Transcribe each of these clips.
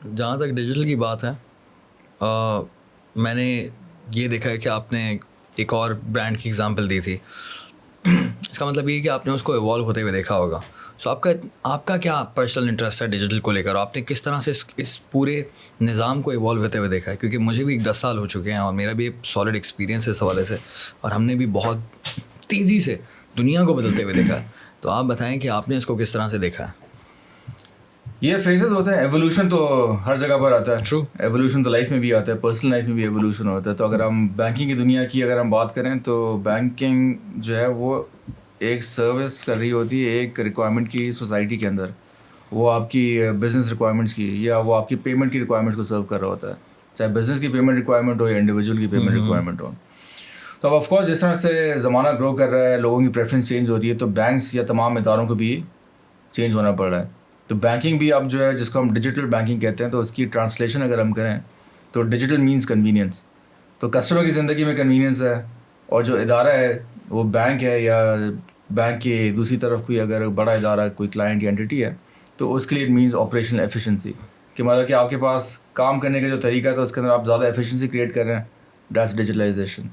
جہاں تک ڈیجیٹل کی بات ہے, میں نے یہ دیکھا ہے کہ آپ نے ایک اور برانڈ کی ایگزامپل دی تھی. اس کا مطلب یہ کہ آپ نے اس کو ایوالو ہوتے ہوئے دیکھا ہوگا. سو آپ کا کیا پرسنل انٹرسٹ ہے ڈیجیٹل کو لے کر, اور آپ نے کس طرح سے اس پورے نظام کو ایوالو ہوتے ہوئے دیکھا ہے؟ کیونکہ مجھے بھی 10 سال ہو چکے ہیں اور میرا بھی ایک سالڈ ایکسپیرینس ہے اس حوالے سے, اور ہم نے بھی بہت تیزی سے دنیا کو بدلتے ہوئے دیکھا ہے. تو آپ بتائیں کہ آپ نے اس کو کس طرح سے دیکھا ہے. یہ فیزز ہوتے ہیں. ایولیوشن تو ہر جگہ پر آتا ہے. ٹرو. ایولیوشن تو لائف میں بھی آتا ہے, پرسنل لائف میں بھی ایولیوشن ہوتا ہے. تو اگر ہم بینکنگ کی دنیا کی اگر ہم بات کریں تو بینکنگ جو ہے وہ ایک سروس کر رہی ہوتی ہے ایک ریکوائرمنٹ کی سوسائٹی کے اندر. وہ آپ کی بزنس ریکوائرمنٹس کی یا وہ آپ کی پیمنٹ کی ریکوائرمنٹس کو سرو کر رہا ہوتا ہے, چاہے بزنس کی پیمنٹ ریکوائرمنٹ ہو یا انڈیویجول کی پیمنٹ ریکوائرمنٹ ہو. تو اب آف کورس جس طرح سے زمانہ گرو کر رہا ہے, لوگوں کی پریفرنس چینج ہو رہی ہے, تو بینکس یا تمام اداروں کو بھی چینج ہونا پڑ رہا ہے. تو بینکنگ بھی اب جو ہے جس کو ہم ڈیجیٹل بینکنگ کہتے ہیں, تو اس کی ٹرانسلیشن اگر ہم کریں تو ڈیجیٹل مینس کنوینئنس. تو کسٹمر کی زندگی میں کنوینئنس ہے, اور جو ادارہ ہے وہ بینک ہے یا بینک کی دوسری طرف کوئی اگر بڑا ادارہ کوئی کلائنٹ یا انٹیٹی ہے, تو اس کے لیے اٹ مینس آپریشنل ایفیشنسی, کہ مطلب کہ آپ کے پاس کام کرنے کا جو طریقہ تھا اس کے اندر آپ زیادہ ایفیشنسی کریٹ کر رہے ہیں. That's digitalisation.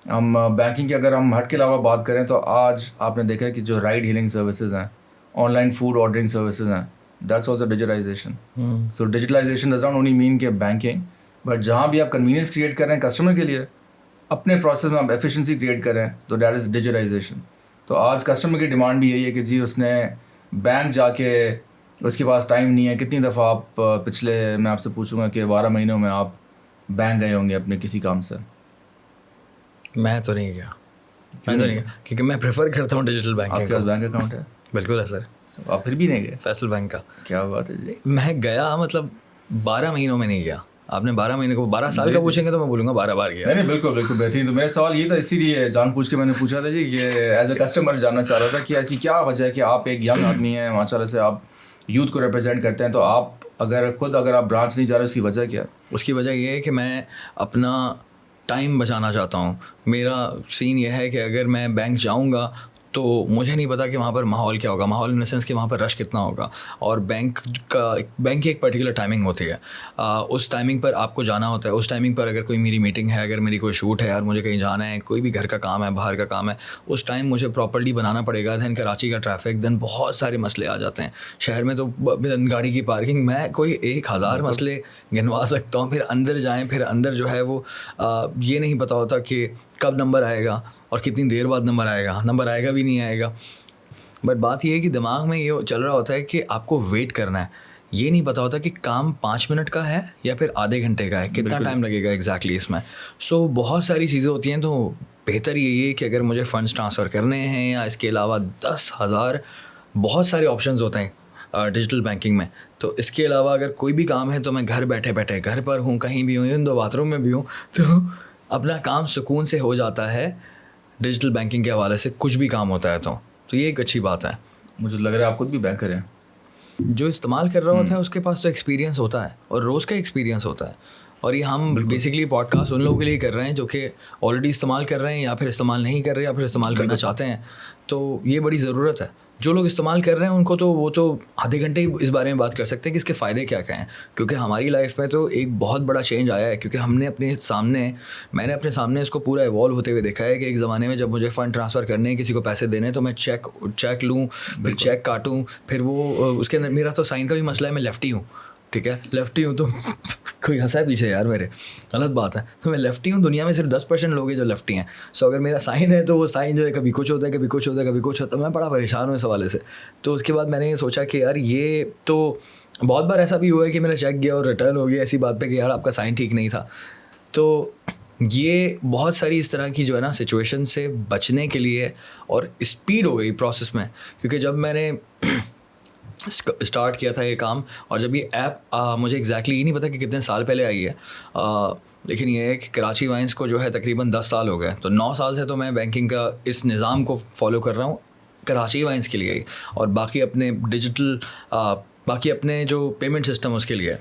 ہم بینکنگ کی اگر ہم ہٹ کے علاوہ بات کریں تو آج آپ نے دیکھا کہ جو رائڈ ہیلنگ سروسز ہیں, online food ordering services ہیں, that's also digitalisation. So digitalisation does not only mean کہ بینکنگ, بٹ جہاں بھی آپ کنوینئنس کریٹ کر رہے ہیں کسٹمر کے لیے, اپنے پروسیس میں آپ ایفیشنسی کریٹ کر رہے ہیں, تو دیٹ از ڈیجیٹلائزیشن. تو آج کسٹمر کی ڈیمانڈ بھی یہی ہے کہ جی اس نے بینک جا کے, اس کے پاس ٹائم نہیں ہے. کتنی دفعہ آپ پچھلے میں آپ سے پوچھوں گا کہ 12 مہینوں میں آپ بینک گئے ہوں گے اپنے کسی کام سے؟ میں تو نہیں گیا, کیونکہ میں پریفر کرتا ہوں ڈیجیٹل بینکنگ. آپ کے پاس بینک اکاؤنٹ ہے؟ بالکل ہے سر. آپ پھر بھی نہیں گئے؟ فیصل بینک کا. کیا بات ہے جی. میں گیا, مطلب 12 مہینوں میں نہیں گیا. آپ نے 12 مہینے کو 12 سال کا پوچھیں گے تو میں بولوں گا 12 بار گیا. نہیں بالکل بالکل بہترین. تو میرا سوال یہ تھا, اسی لیے جان پوچھ کے میں نے پوچھا تھا جی, کہ ایز اے کسٹمر جاننا چاہ رہا تھا کہ کیا وجہ ہے کہ آپ ایک ینگ آدمی ہیں, ماشاء اللہ سے آپ یوتھ کو ریپرزینٹ کرتے ہیں, تو آپ اگر آپ برانچ نہیں جا رہے, اس کی وجہ کیا ہے؟ اس کی وجہ یہ ہے کہ میں اپنا ٹائم بچانا چاہتا ہوں. میرا سین یہ ہے کہ اگر میں بینک جاؤں گا تو مجھے نہیں پتا کہ وہاں پر ماحول کیا ہوگا, ماحول ان دا سینس کہ وہاں پر رش کتنا ہوگا. اور بینک کی ایک پرٹیکولر ٹائمنگ ہوتی ہے, اس ٹائمنگ پر آپ کو جانا ہوتا ہے. اس ٹائمنگ پر اگر کوئی میری میٹنگ ہے, اگر میری کوئی شوٹ ہے اور مجھے کہیں جانا ہے, کوئی بھی گھر کا کام ہے, باہر کا کام ہے, اس ٹائم مجھے پراپرلی بنانا پڑے گا. دین کراچی کا ٹریفک, دین بہت سارے مسئلے آ جاتے ہیں شہر میں. تو گاڑی کی پارکنگ, میں کوئی 1000 مسئلے گنوا سکتا ہوں. پھر اندر جائیں, پھر اندر جو ہے وہ یہ نہیں پتہ ہوتا کہ کب نمبر آئے گا اور کتنی دیر بعد نمبر آئے گا بھی نہیں آئے گا. بٹ بات یہ ہے کہ دماغ میں یہ چل رہا ہوتا ہے کہ آپ کو ویٹ کرنا ہے. یہ نہیں پتہ ہوتا کہ کام 5 منٹ کا ہے یا پھر آدھے گھنٹے کا ہے, کتنا ٹائم لگے گا ایگزیکٹلی اس میں. سو بہت ساری چیزیں ہوتی ہیں. تو بہتر یہی ہے کہ اگر مجھے فنڈس ٹرانسفر کرنے ہیں یا اس کے علاوہ 10,000 بہت سارے آپشنز ہوتے ہیں ڈیجیٹل بینکنگ میں, تو اس کے علاوہ اگر کوئی بھی کام ہے تو میں گھر بیٹھے گھر پر ہوں, کہیں بھی ہوں, ان 2 باتھ روم میں بھی ہوں, تو اپنا کام سکون سے ہو جاتا ہے. ڈیجیٹل بینکنگ کے حوالے سے کچھ بھی کام ہوتا ہے تو یہ ایک اچھی بات ہے. مجھے لگ رہا ہے آپ خود بھی بینکر ہیں. جو استعمال کر رہا ہوتا ہے اس کے پاس تو ایکسپیرینس ہوتا ہے, اور روز کا ایکسپیرینس ہوتا ہے. اور یہ ہم بیسکلی پوڈ کاسٹ ان لوگوں کے لیے کر رہے ہیں جو کہ آلریڈی استعمال کر رہے ہیں, یا پھر استعمال نہیں کر رہے, یا پھر استعمال کرنا چاہتے ہیں. تو یہ بڑی ضرورت ہے. جو لوگ استعمال کر رہے ہیں ان کو تو وہ تو آدھے گھنٹے ہی اس بارے میں بات کر سکتے ہیں کہ اس کے فائدے کیا کیا ہیں. کیونکہ ہماری لائف میں تو ایک بہت بڑا چینج آیا ہے, کیونکہ میں نے اپنے سامنے اس کو پورا ایوالو ہوتے ہوئے دیکھا ہے. کہ ایک زمانے میں جب مجھے فنڈ ٹرانسفر کرنے ہیں, کسی کو پیسے دینے, تو میں چیک لوں, پھر چیک کاٹوں, پھر وہ اس کے اندر میرا تو سائن کا بھی مسئلہ ہے. میں لیفٹی ہوں, ٹھیک ہے, لیفٹی ہوں, تو کوئی ہنسا ہے پیچھے یار میرے, غلط بات ہے. تو میں لیفٹی ہوں, دنیا میں صرف 10% لوگ ہیں جو لیفٹی ہیں. سو اگر میرا سائن ہے تو وہ سائن جو ہے کبھی کچھ ہوتا ہے, کبھی کچھ ہوتا ہے, کبھی کچھ ہوتا ہے. میں بڑا پریشان ہوں اس حوالے سے. تو اس کے بعد میں نے یہ سوچا کہ یار یہ تو بہت بار ایسا بھی ہوا ہے کہ میرا چیک گیا اور ریٹرن ہو گیا ایسی بات پہ کہ یار آپ کا سائن ٹھیک نہیں تھا. تو یہ بہت ساری اس طرح کی جو ہے نا سچویشن سے بچنے کے لیے, اور اسپیڈ ہو گئی پروسیس میں. کیونکہ جب میں نے اسٹارٹ کیا تھا یہ کام, اور جب یہ ایپ مجھے ایگزیکٹلی یہ نہیں پتا کہ کتنے سال پہلے آئی ہے, لیکن یہ ہے کہ کراچی وائنس کو جو ہے تقریباً 10 سال ہو گئے. تو 9 سال سے تو میں بینکنگ کا اس نظام کو فالو کر رہا ہوں کراچی وائنس کے لیے, اور باقی اپنے ڈیجیٹل باقی اپنے جو پیمنٹ سسٹم اس کے لیے.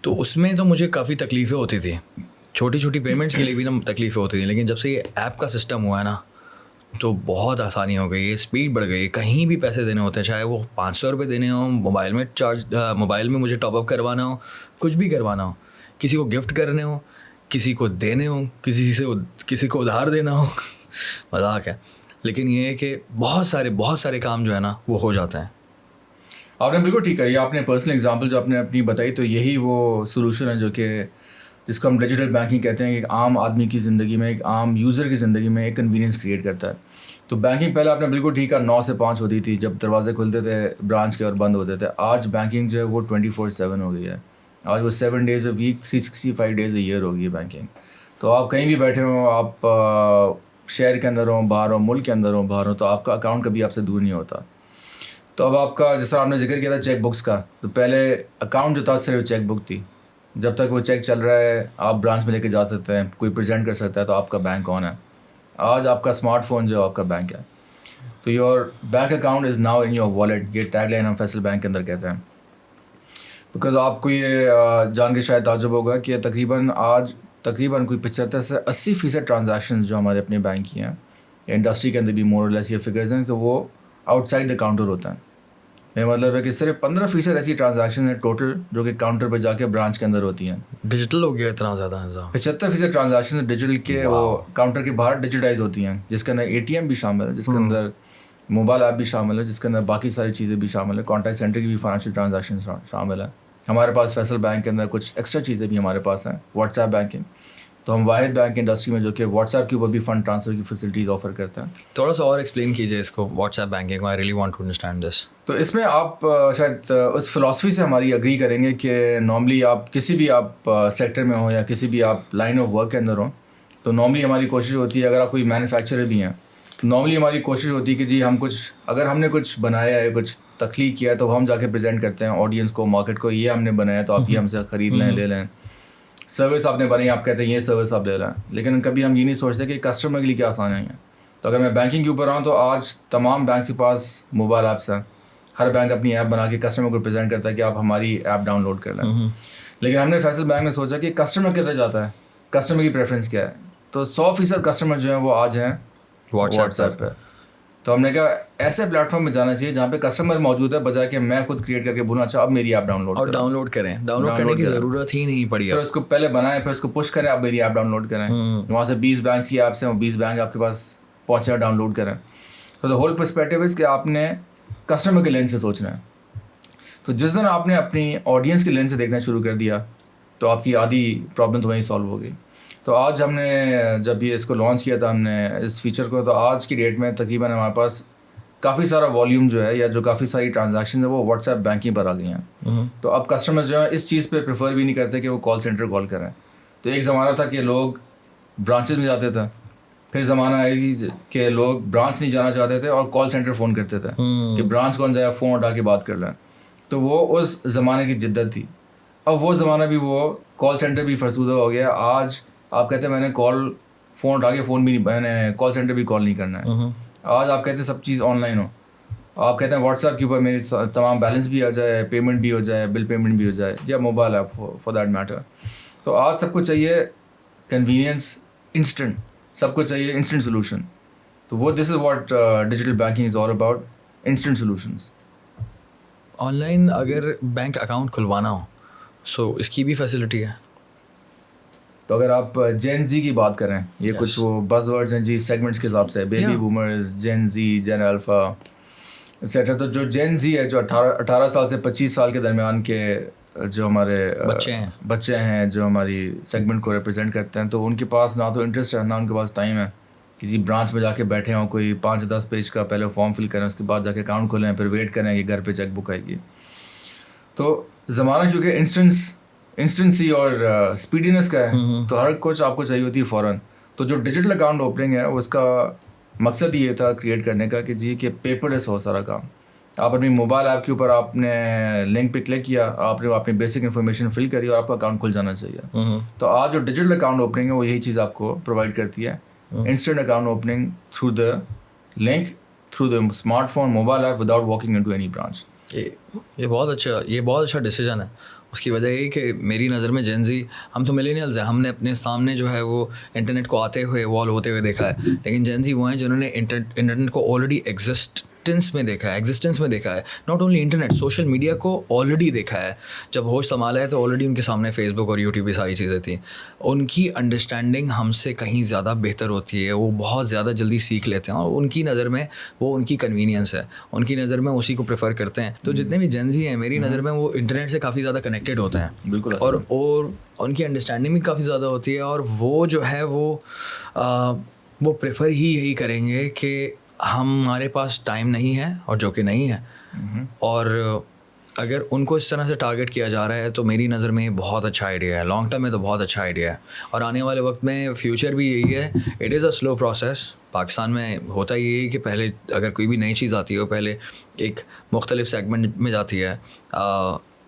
تو اس میں تو مجھے کافی تکلیفیں ہوتی تھی, چھوٹی چھوٹی پیمنٹس کے لیے بھی نا تکلیفیں ہوتی تھیں. لیکن جب سے یہ ایپ کا سسٹم ہوا ہے نا, تو بہت آسانی ہو گئی ہے, اسپیڈ بڑھ گئی ہے. کہیں بھی پیسے دینے ہوتے ہیں, چاہے وہ 500 روپے دینے ہوں, موبائل میں مجھے ٹاپ اپ کروانا ہو, کچھ بھی کروانا ہو, کسی کو گفٹ کرنے ہو, کسی کو دینے ہوں, کسی کو ادھار دینا ہو, مذاق ہے. لیکن یہ ہے کہ بہت سارے کام جو ہے نا وہ ہو جاتے ہیں. آپ نے بالکل ٹھیک ہے, یہ آپ نے پرسنل اگزامپل جو آپ نے اپنی بتائی, تو یہی وہ سولوشن ہے جو کہ جس کو ہم ڈیجیٹل بینکنگ کہتے ہیں, کہ ایک عام آدمی کی زندگی میں, ایک عام یوزر کی زندگی میں ایک کنوینئنس کریٹ کرتا ہے. تو بینکنگ پہلے آپ نے بالکل ٹھیک ہے 9 سے 5 ہوتی تھی جب دروازے کھلتے تھے برانچ کے اور بند ہوتے تھے. آج بینکنگ جو ہے وہ 24/7 ہو گئی ہے. آج وہ 7 days a week 365 days a year ہو گئی ہے بینکنگ. تو آپ کہیں بھی بیٹھے ہوں, آپ شہر کے اندر ہوں, باہر ہوں, ملک کے اندر ہوں, باہر ہوں, تو آپ کا اکاؤنٹ کبھی آپ سے دور نہیں ہوتا. تو اب آپ کا جس طرح آپ نے ذکر کیا تھا چیک بکس کا, تو پہلے اکاؤنٹ جو تھا صرف چیک بک تھی. جب تک وہ چیک چل رہا ہے آپ برانچ میں لے کے جا سکتے ہیں, کوئی پریزنٹ کر سکتا ہے تو آپ کا بینک آن ہے. آج آپ کا اسمارٹ فون جو آپ کا بینک ہے. تو your bank account is now in your wallet. یہ ٹیگ لائن ہم فیصل بینک کے اندر کہتے ہیں. بیکاز آپ کو یہ جان کے شاید تعجب ہوگا کہ تقریباً کوئی 75 سے 80% ٹرانزیکشنز جو ہمارے اپنے بینک کی ہیں, یا انڈسٹری کے اندر بھی مور اور لیس یہ فگرز ہیں, تو وہ آؤٹ سائڈ دا کاؤنٹر ہوتا ہے. میرا مطلب ہے کہ صرف 15% ایسی ٹرانزیکشن ہیں ٹوٹل جو کہ کاؤنٹر پہ جا کے برانچ کے اندر ہوتی ہیں. ڈیجیٹل ہو گیا اتنا زیادہ نظام. 75% ٹرانزیکشن ڈیجیٹل کے وہ کاؤنٹر کے باہر ڈیجیٹائز ہوتی ہیں, جس کے اندر ATM بھی شامل ہے, جس کے اندر موبائل ایپ بھی شامل ہے, جس کے اندر باقی ساری چیزیں بھی شامل ہیں, کانٹیکٹ سینٹر کی بھی فائنینشیل ٹرانزیکشن شامل ہے. ہمارے پاس فیصل بینک کے اندر کچھ ایکسٹرا چیزیں بھی ہمارے پاس ہیں, واٹس ایپ بینکنگ. تو ہم واحد بینک انڈسٹری میں جو کہ واٹس ایپ کے اوپر بھی فنڈ ٹرانسفر کی فیسلٹیز آفر کرتے ہیں. تھوڑا سا اور ایکسپلین کیجیے اس کو, WhatsApp banking. I really want to understand this. تو اس میں آپ شاید اس فلاسفی سے ہماری اگری کریں گے کہ نارملی آپ کسی بھی آپ سیکٹر میں ہوں یا کسی بھی آپ لائن آف ورک کے اندر ہوں, تو نارملی ہماری کوشش ہوتی ہے, اگر آپ کوئی مینوفیکچرر بھی ہیں, نارملی ہماری کوشش ہوتی ہے کہ جی اگر ہم نے کچھ بنایا ہے, کچھ تخلیق کیا ہے, تو ہم جا کے پریزنٹ کرتے ہیں آڈینس کو, مارکیٹ کو, یہ ہم نے بنایا تو آپ یہ ہم سے خرید لیں, لے لیں. سروس آپ نے بنائی, آپ کہتے ہیں یہ سروس آپ لے لیں. لیکن کبھی ہم یہ نہیں سوچتے کہ کسٹمر کے لیے کیا آسانیاں ہیں. تو اگر میں بینکنگ کے اوپر آؤں تو آج تمام بینکس کے پاس موبائل ایپس ہیں. ہر بینک اپنی ایپ بنا کے کسٹمر کو پریزنٹ کرتا ہے کہ آپ ہماری ایپ ڈاؤن لوڈ کر لیں. لیکن ہم نے فیصل بینک میں سوچا کہ کسٹمر کدھر جاتا ہے, کسٹمر کی پریفرنس کیا ہے. تو 100% کسٹمر جو ہیں وہ آج ہیں واٹس ایپ پہ. تو ہم نے کہا ایسے پلیٹ فارم میں جانا چاہیے جہاں پہ کسٹمر موجود ہے, بجائے کہ میں خود کریٹ کر کے بولنا اچھا اب میری ایپ ڈاؤن لوڈ کریں. ڈاؤن لوڈ کرنے کی ضرورت ہی نہیں پڑی. پھر اس کو پہلے بنائیں, پھر اس کو پش کریں, اب میری ایپ ڈاؤن لوڈ کریں. وہاں سے 20 بینکس کی ایپس ہیں, وہ 20 بینک آپ کے پاس پہنچے ڈاؤن لوڈ کریں. تو دا ہول پرسپیکٹیو از کہ آپ نے کسٹمر کے لینس سے سوچنا ہے. تو جس دن آپ نے اپنی آڈینس کے لینس سے دیکھنا شروع کر دیا تو آپ کی آدھی پرابلم تو وہیں سالو ہو گئی. تو آج ہم نے جب یہ اس کو لانچ کیا تھا ہم نے اس فیچر کو, تو آج کی ڈیٹ میں تقریباً ہمارے پاس کافی سارا والیوم جو ہے, یا جو کافی ساری ٹرانزیکشن ہے وہ واٹس ایپ بینکنگ پر آ گئی ہیں. تو اب کسٹمر جو ہے اس چیز پہ پریفر بھی نہیں کرتے کہ وہ کال سینٹر کال کریں. تو ایک زمانہ تھا کہ لوگ برانچز میں جاتے تھے, پھر زمانہ آئے کہ لوگ برانچ نہیں جانا چاہتے تھے اور کال سینٹر فون کرتے تھے کہ برانچ کون جائے, فون اٹھا کے بات کر لیں. تو وہ اس زمانے کی جدت تھی. اب وہ زمانہ بھی, وہ کال سینٹر بھی فرسودہ ہو گیا. آج آپ کہتے ہیں میں نے فون اٹھا کے فون بھی نہیں, میں نے کال سینٹر بھی کال نہیں کرنا ہے. آج آپ کہتے ہیں سب چیز آن لائن ہو. آپ کہتے ہیں واٹس ایپ کے اوپر میری تمام بیلنس بھی آ جائے, پیمنٹ بھی ہو جائے, بل پیمنٹ بھی ہو جائے, یا mobile app for that matter. تو آج سب کو چاہیے کنوینئنس, انسٹنٹ, سب کو چاہیے انسٹنٹ سولوشن. تو وہ this is what digital banking is all about, instant solutions. Online اگر بینک اکاؤنٹ کھلوانا ہو سو اس کی بھی فیسلٹی ہے. تو اگر آپ جین زی کی بات کریں, یہ کچھ وہ بز ورڈز ہیں جی سیگمنٹس کے حساب سے, بیبی بومرز, جین زی, جین الفا ایٹسیٹرا. تو جو جین زی ہے, جو 18 سال سے 25 سال کے درمیان کے جو ہمارے بچے ہیں, جو ہماری سیگمنٹ کو ریپرزینٹ کرتے ہیں, تو ان کے پاس نہ تو انٹرسٹ ہے, نہ ان کے پاس ٹائم ہے کہ جی برانچ میں جا کے بیٹھے ہوں, کوئی 5-10 پیج کا پہلے فارم فل کریں, اس کے بعد جا کے اکاؤنٹ کھولیں, پھر ویٹ کریں کہ گھر پہ چیک بک آئے گی. تو زمانہ کیونکہ انسٹنسی اور اسپیڈینس کا ہے, تو ہر کچھ آپ کو چاہیے ہوتی ہے فوراً. تو جو ڈیجیٹل اکاؤنٹ اوپننگ ہے اس کا مقصد یہ تھا کریٹ کرنے کا کہ جی کہ پیپر لیس ہو سارا کام. آپ اپنی موبائل ایپ کے اوپر آپ نے لنک پہ کلک کیا, آپ نے اپنی بیسک انفارمیشن فل کری اور آپ کا اکاؤنٹ کھل جانا چاہیے. تو آج جو ڈیجیٹل اکاؤنٹ اوپننگ ہے وہ یہی چیز آپ کو پرووائڈ کرتی ہے, instant account opening through the link, through the smart phone, mobile app, without walking into any branch. یہ بہت اچھا ڈیسیجن ہے. اس کی وجہ یہ کہ میری نظر میں جین زی, ہم تو ملینیلز ہیں, ہم نے اپنے سامنے جو ہے وہ انٹرنیٹ کو آتے ہوئے ایوالو ہوتے ہوئے دیکھا ہے, لیکن جین زی وہ ہیں جنہوں نے انٹرنیٹ کو آلریڈی ایگزسٹنس میں دیکھا ہے, not only internet, social media کو آلریڈی دیکھا ہے. جب ہوش سنبھالا ہے تو آلریڈی ان کے سامنے فیس بک اور یوٹیوب بھی ساری چیزیں تھیں. ان کی انڈرسٹینڈنگ ہم سے کہیں زیادہ بہتر ہوتی ہے, وہ بہت زیادہ جلدی سیکھ لیتے ہیں, اور ان کی نظر میں وہ ان کی کنوینئنس ہے, ان کی نظر میں اسی کو پریفر کرتے ہیں. تو جتنے بھی جین زی ہیں میری نظر میں وہ انٹرنیٹ سے کافی زیادہ کنیکٹیڈ ہوتے ہیں, بالکل, اور ان کی انڈرسٹینڈنگ بھی کافی زیادہ ہوتی ہے, اور وہ جو ہے وہ پریفر ہی یہی کریں گے کہ ہمارے پاس ٹائم نہیں ہے, اور جو کہ نہیں ہے, اور اگر ان کو اس طرح سے ٹارگیٹ کیا جا رہا ہے تو میری نظر میں یہ بہت اچھا آئیڈیا ہے, لانگ ٹرم میں تو بہت اچھا آئیڈیا ہے, اور آنے والے وقت میں فیوچر بھی یہی ہے. It is a slow process. Pakistan میں ہوتا یہ ہے کہ پہلے اگر کوئی بھی نئی چیز آتی ہے پہلے ایک مختلف سیگمنٹ میں جاتی ہے,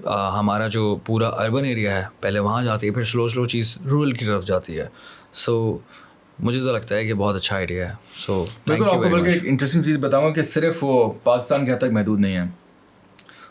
ہمارا جو پورا اربن ایریا ہے پہلے وہاں جاتی ہے, پھر سلو چیز رورل کی طرف جاتی ہے. سو مجھے تو لگتا ہے کہ بہت اچھا آئیڈیا ہے. سو بالکل, آپ کو بلکہ ایک انٹرسٹنگ چیز بتاؤں گا کہ صرف وہ پاکستان کے حد تک محدود نہیں ہے.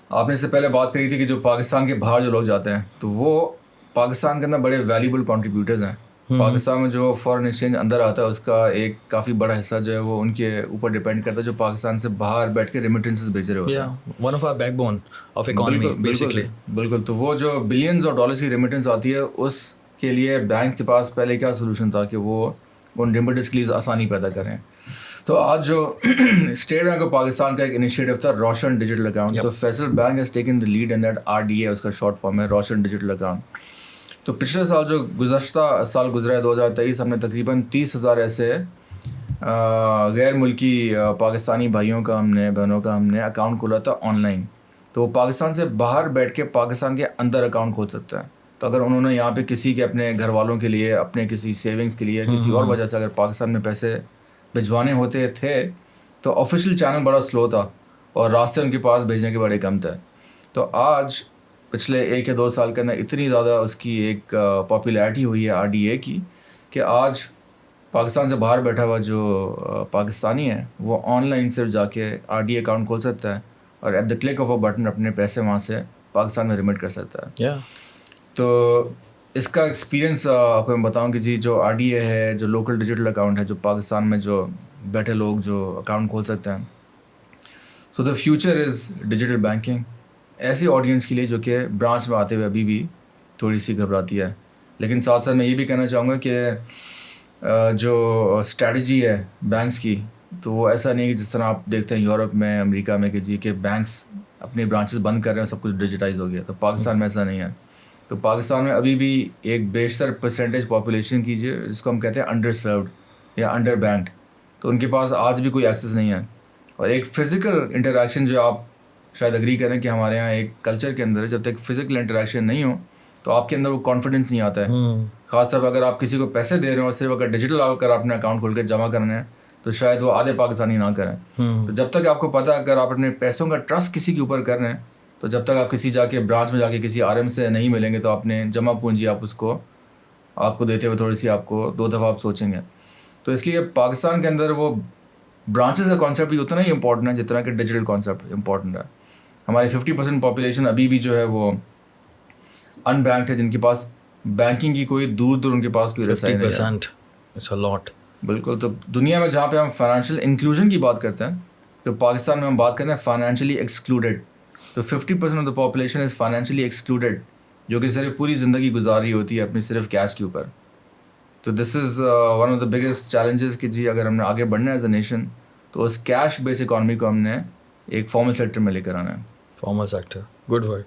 آپ نے اس سے پہلے بات کری تھی کہ جو پاکستان کے باہر جو لوگ جاتے ہیں تو وہ پاکستان کے اندر بڑے ویلیبل کنٹریبیوٹرز ہیں. پاکستان میں جو فارن ایکسچینج اندر آتا ہے اس کا ایک کافی بڑا حصہ جو ہے وہ ان کے اوپر ڈپینڈ کرتا ہے جو پاکستان سے باہر بیٹھ کے ریمیٹنسز بھیج رہے ہوتے ہیں. One of our backbone of economy basically. بالکل, تو وہ جو بلینز اور ڈالرز کی ریمیٹنس آتی ہے اس کے لیے بینکس کے پاس پہلے کیا سولوشن تھا کہ وہ ان ریمیٹنس کے لیے آسانی پیدا کریں. تو آج جو اسٹیٹ بینک آف پاکستان کا ایک انیشیٹو تھا روشن ڈیجیٹل اکاؤنٹ, تو Faisal bank has taken the lead in that, RDA اس کا شارٹ فارم ہے, روشن ڈیجیٹل اکاؤنٹ. تو پچھلے سال جو گزشتہ سال گزرا ہے 2023, ہم نے تقریباً 30,000 ایسے غیر ملکی پاکستانی بھائیوں کا بہنوں کا ہم نے اکاؤنٹ کھولا تھا آن لائن. تو وہ پاکستان سے باہر بیٹھ کے پاکستان کے اندر اکاؤنٹ کھول سکتے ہیں. تو اگر انہوں نے یہاں پہ کسی کے اپنے گھر والوں کے لیے, اپنے کسی سیونگس کے لیے, کسی اور وجہ سے اگر پاکستان میں پیسے بھجوانے ہوتے تھے تو آفیشیل چینل بڑا سلو تھا اور راستے ان کے پاس بھیجنے کے بڑے کم تھے. تو آج پچھلے 1 یا 2 سال کے اندر اتنی زیادہ اس کی ایک پاپولیرٹی ہوئی ہے RDA کی کہ آج پاکستان سے باہر بیٹھا ہوا جو پاکستانی ہے وہ آن لائن صرف جا کے RDA اکاؤنٹ کھول سکتا ہے اور at the click of a button اپنے پیسے وہاں سے پاکستان میں ریمٹ کر سکتا ہے. تو اس کا ایکسپیرینس آپ کو میں بتاؤں کہ جی جو RDA ہے, جو لوکل ڈیجیٹل اکاؤنٹ ہے, جو پاکستان میں جو بیٹھے لوگ جو اکاؤنٹ کھول سکتے ہیں. So the future is digital banking ایسی آڈینس کے لیے جو کہ برانچ میں آتے ہوئے ابھی بھی تھوڑی سی گھبراتی ہے. لیکن ساتھ ساتھ میں یہ بھی کہنا چاہوں گا کہ جو اسٹریٹجی ہے بینکس کی تو وہ ایسا نہیں کہ جس طرح آپ دیکھتے ہیں یورپ میں, امریکہ میں, کہ جی کہ بینکس اپنی برانچز بند کر رہے ہیں, سب کچھ ڈیجیٹائز ہو گیا. تو پاکستان میں ایسا نہیں ہے. تو پاکستان میں ابھی بھی ایک بیشتر پرسنٹیج پاپولیشن کیجیے جس کو ہم کہتے ہیں انڈر سروڈ یا انڈر بینکڈ, تو ان کے پاس آج بھی کوئی ایکسیس نہیں ہے. اور ایک فزیکل انٹریکشن جو آپ شاید اگری کریں کہ ہمارے یہاں ایک کلچر کے اندر جب تک فزیکل انٹریکشن نہیں ہو تو آپ کے اندر وہ کانفیڈنس نہیں آتا ہے. خاص طور پر اگر آپ کسی کو پیسے دے رہے ہو اور صرف اگر ڈیجیٹل آ کر اپنے اکاؤنٹ کھول کے جمع کرنے ہیں تو شاید وہ آدھے پاکستانی نہ کریں. تو جب تک آپ کو پتہ اگر آپ اپنے پیسوں کا ٹرسٹ کسی کے اوپر کر رہے ہیں تو جب تک آپ کسی جا کے برانچ میں جا کے کسی RM سے نہیں ملیں گے تو آپ نے جمع پونجی آپ کو دیتے ہوئے تھوڑی سی آپ کو 2 دفعہ آپ سوچیں گے. تو اس لیے پاکستان کے اندر وہ برانچز کا کانسیپٹ بھی اتنا ہی امپورٹنٹ ہے جتنا کہ ڈیجیٹل کانسیپٹ امپورٹنٹ ہے. ہماری 50% پاپولیشن ابھی بھی جو ہے وہ ان بینکڈ ہے, جن کے پاس بینکنگ کی کوئی دور ان کے پاس کوئی رسائی نہیں ہے. بالکل. تو دنیا میں جہاں پہ ہم فائنینشیل انکلوژن کی بات کرتے ہیں تو پاکستان میں ہم بات کرتے ہیں فائنینشلی ایکسکلوڈیڈ. تو 50% of the population is financially excluded, جو کہ صرف پوری زندگی گزار رہی ہوتی ہے اپنی صرف کیش کے اوپر. تو this is one of the biggest challenges کہ جی اگر ہم نے آگے بڑھنا ہے ایز اے نیشن تو اس کیش بیس اکانومی کو ہم نے ایک فارمل سیکٹر میں لے کر آنا ہے. Formal sector, good word.